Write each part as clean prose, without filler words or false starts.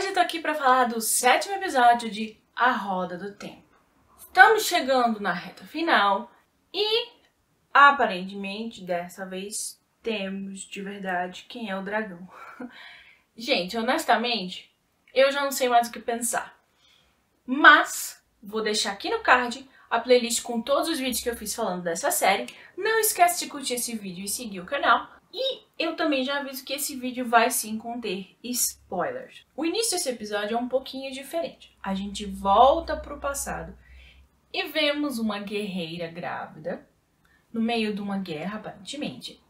Hoje eu tô aqui pra falar do 7º episódio de A Roda do Tempo. Estamos chegando na reta final e, aparentemente, dessa vez, temos de verdade quem é o dragão. Gente, honestamente, eu já não sei mais o que pensar. Mas, vou deixar aqui no card a playlist com todos os vídeos que eu fiz falando dessa série. Não esquece de curtir esse vídeo e seguir o canal. E eu também já aviso que esse vídeo vai sim conter spoilers. O início desse episódio é um pouquinho diferente. A gente volta pro passado e vemos uma guerreira grávida no meio de uma guerra, aparentemente.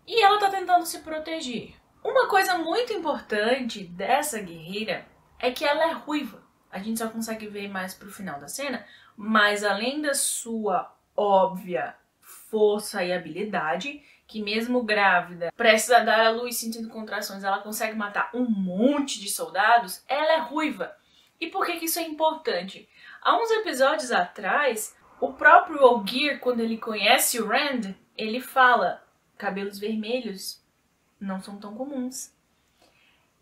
E ela tá tentando se proteger. Uma coisa muito importante dessa guerreira é que ela é ruiva. A gente só consegue ver mais pro final da cena, mas além da sua óbvia força e habilidade, que mesmo grávida, prestes a dar à luz sentindo contrações, ela consegue matar um monte de soldados, ela é ruiva. E por que isso é importante? Há uns episódios atrás, o próprio Ogier, quando ele conhece o Rand, ele fala: cabelos vermelhos não são tão comuns.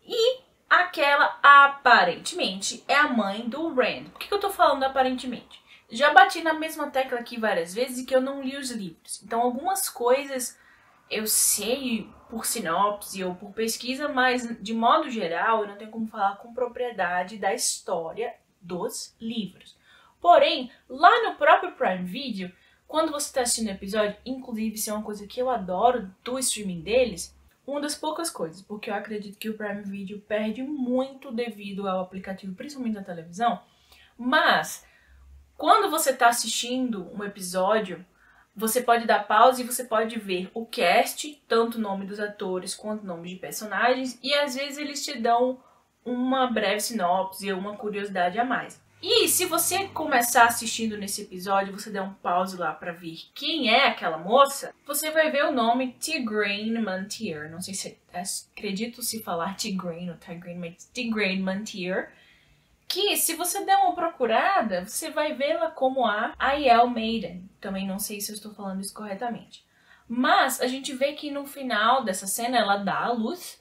E aquela, aparentemente, é a mãe do Rand. Por que eu tô falando aparentemente? Já bati na mesma tecla aqui várias vezes e que eu não li os livros. Então algumas coisas eu sei por sinopse ou por pesquisa, mas de modo geral eu não tenho como falar com propriedade da história dos livros. Porém, lá no próprio Prime Video, quando você está assistindo o episódio, inclusive isso é uma coisa que eu adoro do streaming deles, uma das poucas coisas, porque eu acredito que o Prime Video perde muito devido ao aplicativo, principalmente na televisão, mas quando você está assistindo um episódio, você pode dar pausa e você pode ver o cast, tanto o nome dos atores quanto o nome de personagens, e às vezes eles te dão uma breve sinopse ou uma curiosidade a mais. E se você começar assistindo nesse episódio, você der um pause lá para ver quem é aquela moça, você vai ver o nome Tigraine Mantir. Não sei se acredito se falar Tigraine ou Tigraine, mas Tigraine Mantir. Que se você der uma procurada, você vai vê-la como a Aiel Maiden. Também não sei se eu estou falando isso corretamente. Mas a gente vê que no final dessa cena ela dá à luz.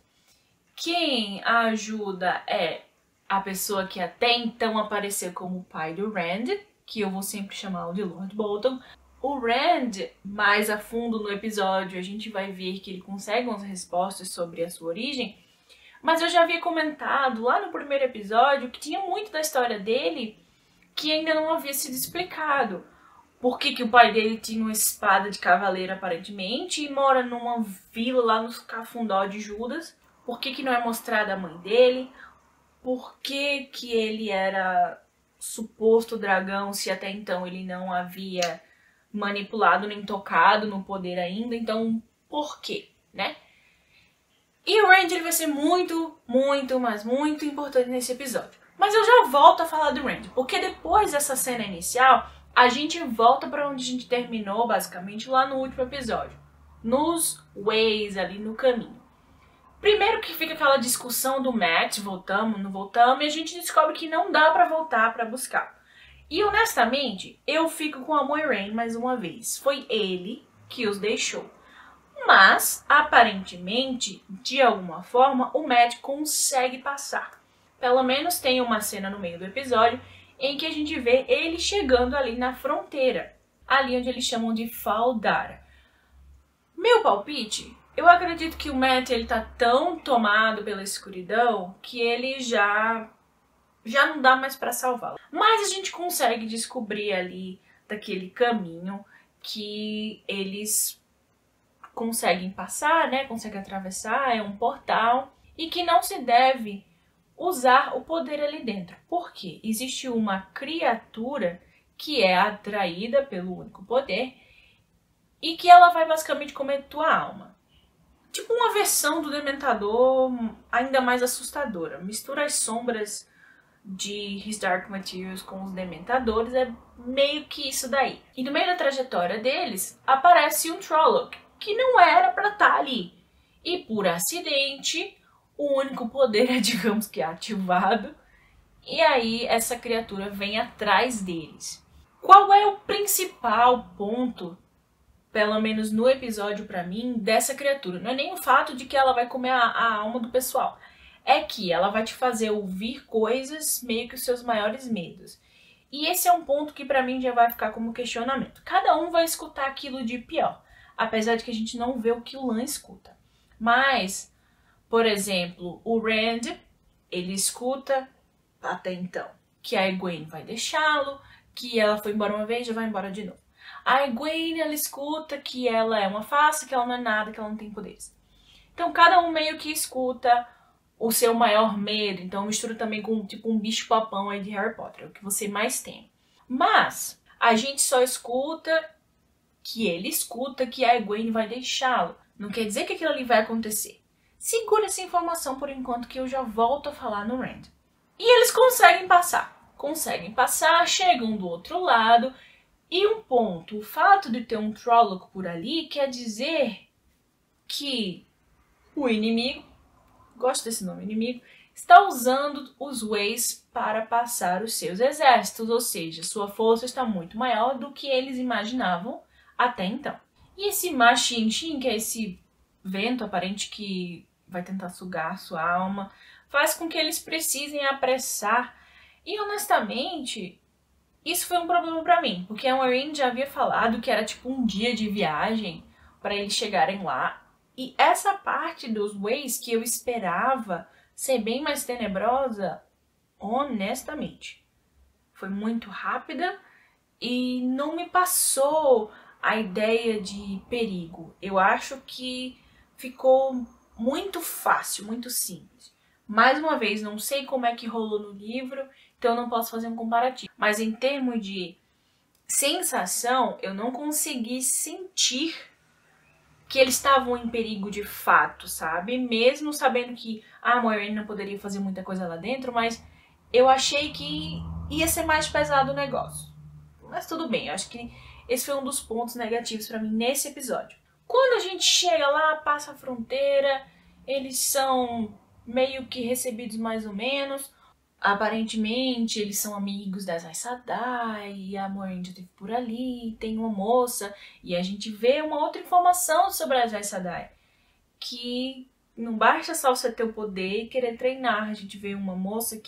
Quem a ajuda é a pessoa que até então apareceu como o pai do Rand, que eu vou sempre chamá-lo de Lord Bolton. O Rand, mais a fundo no episódio, a gente vai ver que ele consegue umas respostas sobre a sua origem. Mas eu já havia comentado lá no primeiro episódio que tinha muito da história dele que ainda não havia sido explicado. Por que o pai dele tinha uma espada de cavaleiro, aparentemente, e mora numa vila lá nos Cafundó de Judas. Por que não é mostrada a mãe dele? Por que ele era suposto dragão se até então ele não havia manipulado nem tocado no poder ainda? Então, por quê, né? E o Rand ele vai ser muito importante nesse episódio. Mas eu já volto a falar do Rand, porque depois dessa cena inicial, a gente volta para onde a gente terminou, basicamente, lá no último episódio. Nos Ways, ali no caminho. Primeiro que fica aquela discussão do Matt, voltamos, não voltamos, e a gente descobre que não dá para voltar para buscar. E honestamente, eu fico com a Moiraine mais uma vez. Foi ele que os deixou. Mas, aparentemente, de alguma forma, o Matt consegue passar. Pelo menos tem uma cena no meio do episódio em que a gente vê ele chegando ali na fronteira. Ali onde eles chamam de Fal Dara. Meu palpite, eu acredito que o Matt ele tá tão tomado pela escuridão que ele já não dá mais pra salvá-lo. Mas a gente consegue descobrir ali daquele caminho que eles conseguem passar, né? Conseguem atravessar, é um portal e que não se deve usar o poder ali dentro. Por quê? Existe uma criatura que é atraída pelo único poder e que ela vai basicamente comer tua alma. Tipo uma versão do Dementador ainda mais assustadora. Mistura as sombras de His Dark Materials com os Dementadores, é meio que isso daí. E no meio da trajetória deles aparece um Trolloc, que não era pra estar ali. E por acidente, o único poder é, digamos que, ativado. E aí essa criatura vem atrás deles. Qual é o principal ponto, pelo menos no episódio pra mim, dessa criatura? Não é nem o fato de que ela vai comer a alma do pessoal. é que ela vai te fazer ouvir coisas meio que os seus maiores medos. E esse é um ponto que pra mim já vai ficar como questionamento. Cada um vai escutar aquilo de pior, apesar de que a gente não vê o que o Lan escuta. Mas, por exemplo, o Rand, ele escuta até então que a Egwene vai deixá-lo, que ela foi embora uma vez e já vai embora de novo. A Egwene, ela escuta que ela é uma farsa, que ela não é nada, que ela não tem poderes. Então, cada um meio que escuta o seu maior medo. Então, mistura também com tipo um bicho-papão aí de Harry Potter, o que você mais tem. Mas, a gente só escuta que ele escuta que a Egwene vai deixá-lo. Não quer dizer que aquilo ali vai acontecer. Segura essa informação por enquanto que eu já volto a falar no Rand. E eles conseguem passar, chegam do outro lado. E um ponto, o fato de ter um Trolloc por ali quer dizer que o inimigo, gosto desse nome, inimigo, está usando os Ways para passar os seus exércitos, ou seja, sua força está muito maior do que eles imaginavam até então. E esse Ma Xin-Xin, que é esse vento aparente que vai tentar sugar sua alma, faz com que eles precisem apressar. E honestamente, isso foi um problema pra mim, porque a Moiraine já havia falado que era tipo um dia de viagem para eles chegarem lá. E essa parte dos Ways que eu esperava ser bem mais tenebrosa, honestamente, foi muito rápida e não me passou a ideia de perigo. Eu acho que ficou muito fácil, muito simples. Mais uma vez, não sei como é que rolou no livro, então eu não posso fazer um comparativo. Mas em termos de sensação, eu não consegui sentir que eles estavam em perigo de fato, sabe? Mesmo sabendo que a Moiraine não poderia fazer muita coisa lá dentro, mas eu achei que ia ser mais pesado o negócio. Mas tudo bem, eu acho que esse foi um dos pontos negativos pra mim nesse episódio. Quando a gente chega lá, passa a fronteira, eles são meio que recebidos mais ou menos. Aparentemente, eles são amigos das Aes Sedai, e a Moiraine já esteve por ali, tem uma moça, e a gente vê uma outra informação sobre as Aes Sedai, que não basta só você ter o poder e querer treinar. A gente vê uma moça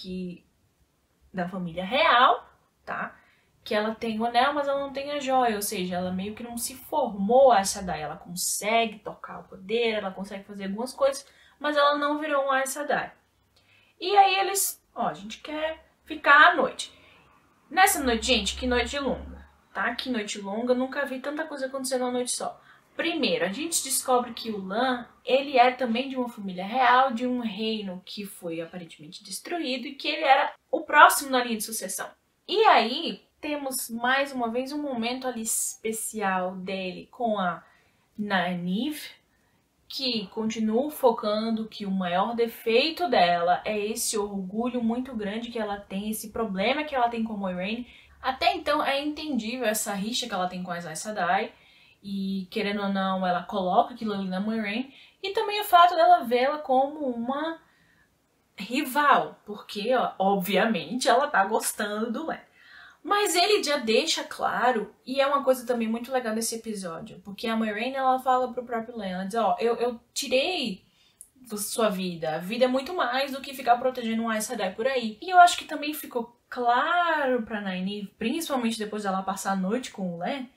da família real, tá? Que ela tem o anel, mas ela não tem a joia, ou seja, ela meio que não se formou a Aes Sedai. Ela consegue tocar o poder, ela consegue fazer algumas coisas, mas ela não virou um Aes Sedai. E aí eles, a gente quer ficar à noite. Nessa noite, gente, que noite longa, tá? Que noite longa, nunca vi tanta coisa acontecendo numa noite só. Primeiro, a gente descobre que o Lan, ele é também de uma família real, de um reino que foi aparentemente destruído e que ele era o próximo na linha de sucessão. E aí, temos mais uma vez um momento ali especial dele com a Nynaeve, que continua focando que o maior defeito dela é esse orgulho muito grande que ela tem, esse problema que ela tem com a Moiraine. Até então é entendível essa rixa que ela tem com as Aes Sedai, e querendo ou não, ela coloca aquilo ali na Moiraine, e também o fato dela vê-la como uma rival, porque, obviamente, ela tá gostando do Lan. Mas ele já deixa claro, e é uma coisa também muito legal desse episódio, porque a Moiraine, ela fala pro próprio Lan, ela diz, eu tirei da sua vida, a vida é muito mais do que ficar protegendo um Aes Sedai por aí. E eu acho que também ficou claro pra Nynaeve, principalmente depois dela passar a noite com o Lan,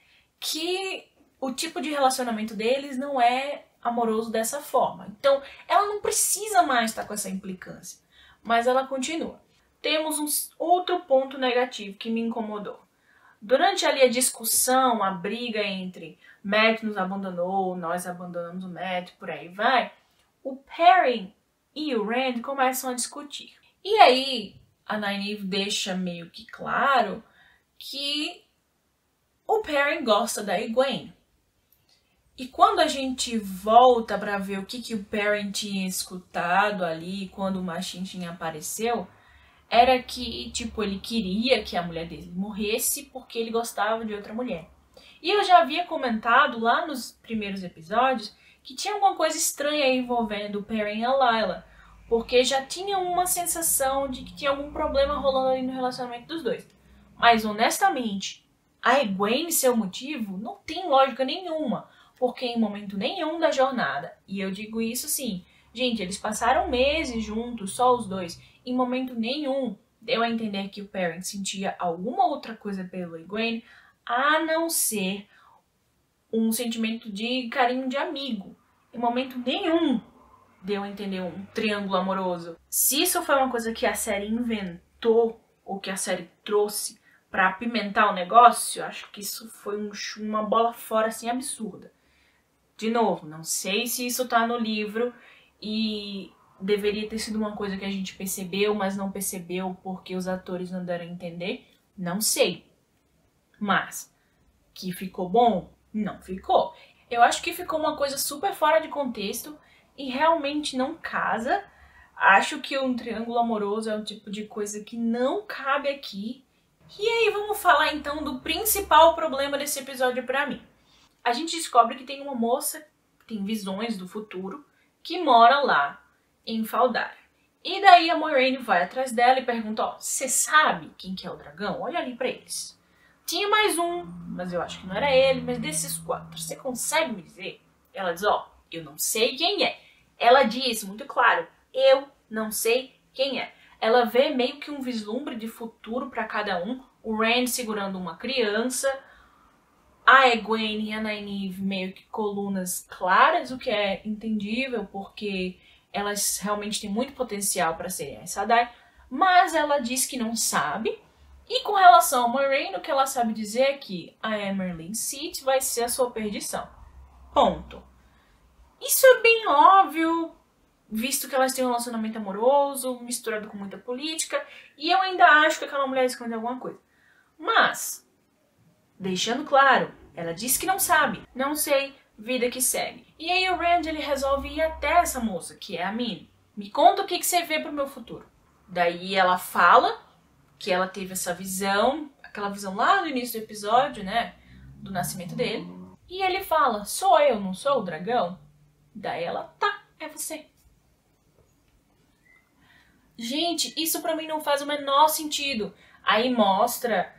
que o tipo de relacionamento deles não é amoroso dessa forma. Então, ela não precisa mais estar com essa implicância, mas ela continua. Temos um outro ponto negativo que me incomodou. Durante ali a discussão, a briga entre Mat nos abandonou, nós abandonamos o Mat, por aí vai, o Perrin e o Rand começam a discutir. E aí, a Nynaeve deixa meio que claro que o Perrin gosta da Egwene. E quando a gente volta pra ver o que o Perrin tinha escutado ali quando o Ma Xin-Xin apareceu, era que, tipo, ele queria que a mulher dele morresse porque ele gostava de outra mulher. E eu já havia comentado lá nos primeiros episódios que tinha alguma coisa estranha envolvendo o Perrin e a Layla, porque já tinha uma sensação de que tinha algum problema rolando ali no relacionamento dos dois. Mas, honestamente, a Egwene ser o motivo não tem lógica nenhuma, porque em momento nenhum da jornada, e eu digo isso assim, Gente, eles passaram meses juntos, só os dois. Em momento nenhum deu a entender que o Perrin sentia alguma outra coisa pelo Egwene, a não ser um sentimento de carinho de amigo. Em momento nenhum deu a entender um triângulo amoroso. Se isso foi uma coisa que a série inventou, ou que a série trouxe pra apimentar o negócio, acho que isso foi uma bola fora assim absurda. De novo, não sei se isso tá no livro e deveria ter sido uma coisa que a gente percebeu, mas não percebeu porque os atores não deram a entender. Não sei. Mas que ficou bom? Não ficou. Eu acho que ficou uma coisa super fora de contexto e realmente não casa. Acho que um triângulo amoroso é um tipo de coisa que não cabe aqui. E aí vamos falar então do principal problema desse episódio pra mim. A gente descobre que tem uma moça que tem visões do futuro que mora lá em Faldar. E daí a Moiraine vai atrás dela e pergunta, ó, você sabe quem que é o dragão? Olha ali pra eles. Tinha mais um, mas eu acho que não era ele, mas desses 4, você consegue me dizer? Ela diz, ó, eu não sei quem é. Ela diz muito claro, eu não sei quem é. Ela vê meio que um vislumbre de futuro pra cada um. O Rand segurando uma criança, a Egwene e a Nynaeve meio que colunas claras, o que é entendível, porque elas realmente têm muito potencial para serem Aes Sedai, mas ela diz que não sabe. E com relação a Moiraine, o que ela sabe dizer é que a Amyrlin Seat vai ser a sua perdição. Ponto. Isso é bem óbvio, visto que elas têm um relacionamento amoroso, misturado com muita política, e eu ainda acho que aquela mulher esconde alguma coisa. Mas, deixando claro, ela diz que não sabe. Não sei, vida que segue. E aí o Rand, ele resolve ir até essa moça, que é a Min. Me conta o que você vê pro meu futuro. Daí ela fala que ela teve essa visão, aquela visão lá no início do episódio, né, do nascimento dele. E ele fala, sou eu, não sou o dragão? Daí ela, tá, é você. Gente, isso pra mim não faz o menor sentido. Aí mostra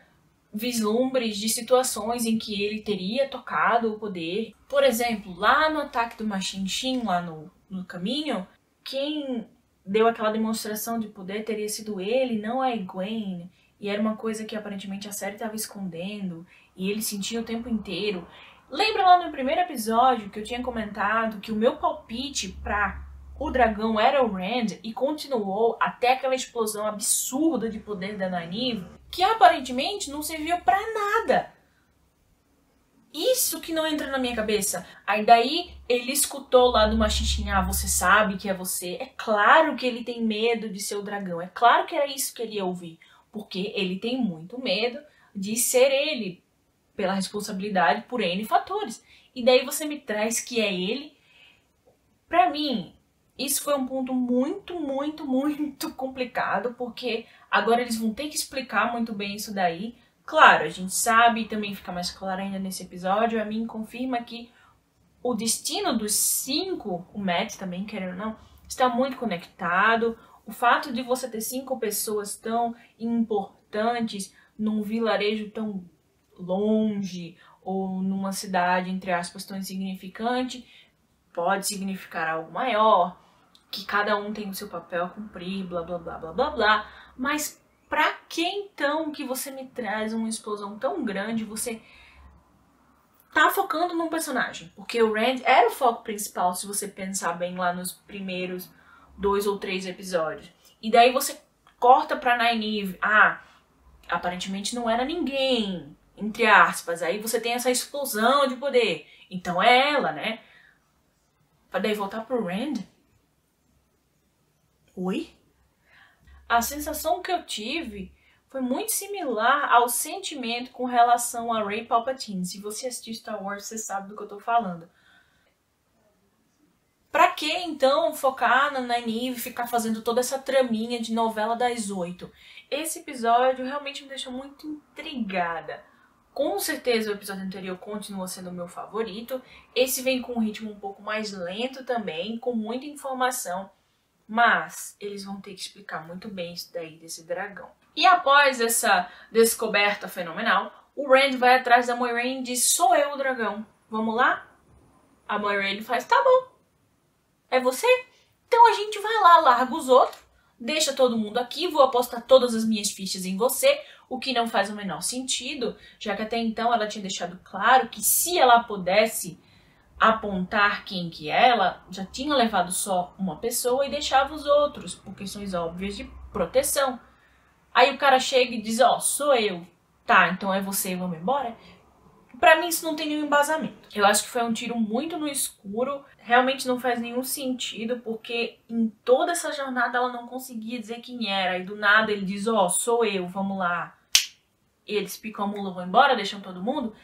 vislumbres de situações em que ele teria tocado o poder. Por exemplo, lá no ataque do Machinxin, lá no caminho, quem deu aquela demonstração de poder teria sido ele, não a Egwene. E era uma coisa que aparentemente a série estava escondendo, e ele sentia o tempo inteiro. Lembra lá no primeiro episódio que eu tinha comentado que o meu palpite pra o dragão era o Rand e continuou até aquela explosão absurda de poder da Nynaeve, que aparentemente não serviu pra nada. Isso que não entra na minha cabeça. Aí daí ele escutou lá do Machinxin, ah, você sabe que é você. É claro que ele tem medo de ser o dragão. É claro que era isso que ele ia ouvir. Porque ele tem muito medo de ser ele, pela responsabilidade por N fatores. E daí você me traz que é ele. Pra mim, isso foi um ponto muito, muito, muito complicado, porque agora eles vão ter que explicar muito bem isso daí. Claro, a gente sabe, e também fica mais claro ainda nesse episódio, a mim confirma que o destino dos 5, o Mat também, querendo ou não, está muito conectado. O fato de você ter 5 pessoas tão importantes num vilarejo tão longe, ou numa cidade, entre aspas, tão insignificante, pode significar algo maior, que cada um tem o seu papel a cumprir, blá blá blá blá blá blá. Mas pra que então que você me traz uma explosão tão grande? Você tá focando num personagem, porque o Rand era o foco principal, se você pensar bem lá nos primeiros 2 ou 3 episódios. E daí você corta pra Nynaeve, ah, aparentemente não era ninguém, entre aspas. Aí você tem essa explosão de poder, então é ela, né? Pra daí voltar pro Rand? Oi? A sensação que eu tive foi muito similar ao sentimento com relação a Rey Palpatine. Se você assistiu Star Wars, você sabe do que eu tô falando. Pra que então focar na Nynaeve e ficar fazendo toda essa traminha de novela das 8? Esse episódio realmente me deixou muito intrigada. Com certeza o episódio anterior continua sendo o meu favorito. Esse vem com um ritmo um pouco mais lento também, com muita informação. Mas eles vão ter que explicar muito bem isso daí desse dragão. E após essa descoberta fenomenal, o Rand vai atrás da Moiraine e diz, sou eu o dragão, vamos lá? A Moiraine faz, tá bom, é você? Então a gente vai lá, larga os outros, deixa todo mundo aqui, vou apostar todas as minhas fichas em você, o que não faz o menor sentido, já que até então ela tinha deixado claro que se ela pudesse apontar quem que é, ela já tinha levado só uma pessoa e deixava os outros, por questões óbvias de proteção. Aí o cara chega e diz, ó, sou eu. Tá, então é você, vamos embora? Pra mim isso não tem nenhum embasamento. Eu acho que foi um tiro muito no escuro. Realmente não faz nenhum sentido, porque em toda essa jornada ela não conseguia dizer quem era. E do nada ele diz, ó, sou eu, vamos lá. E eles picam a mula, vão embora, deixam todo mundo.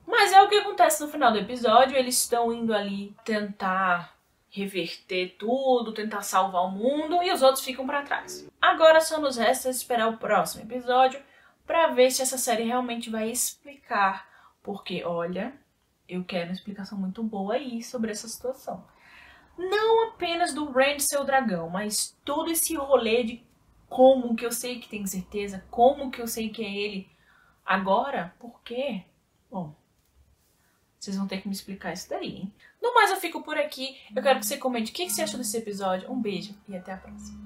Mas é o que acontece no final do episódio. Eles estão indo ali tentar reverter tudo, tentar salvar o mundo, e os outros ficam pra trás. Agora só nos resta esperar o próximo episódio pra ver se essa série realmente vai explicar. Porque, olha, eu quero uma explicação muito boa aí sobre essa situação. Não apenas do Rand ser o dragão, mas todo esse rolê de como que eu sei que tem certeza, como que eu sei que é ele. Agora, por quê? Bom, vocês vão ter que me explicar isso daí, hein? No mais, eu fico por aqui. Eu quero que você comente o que você achou desse episódio. Um beijo e até a próxima.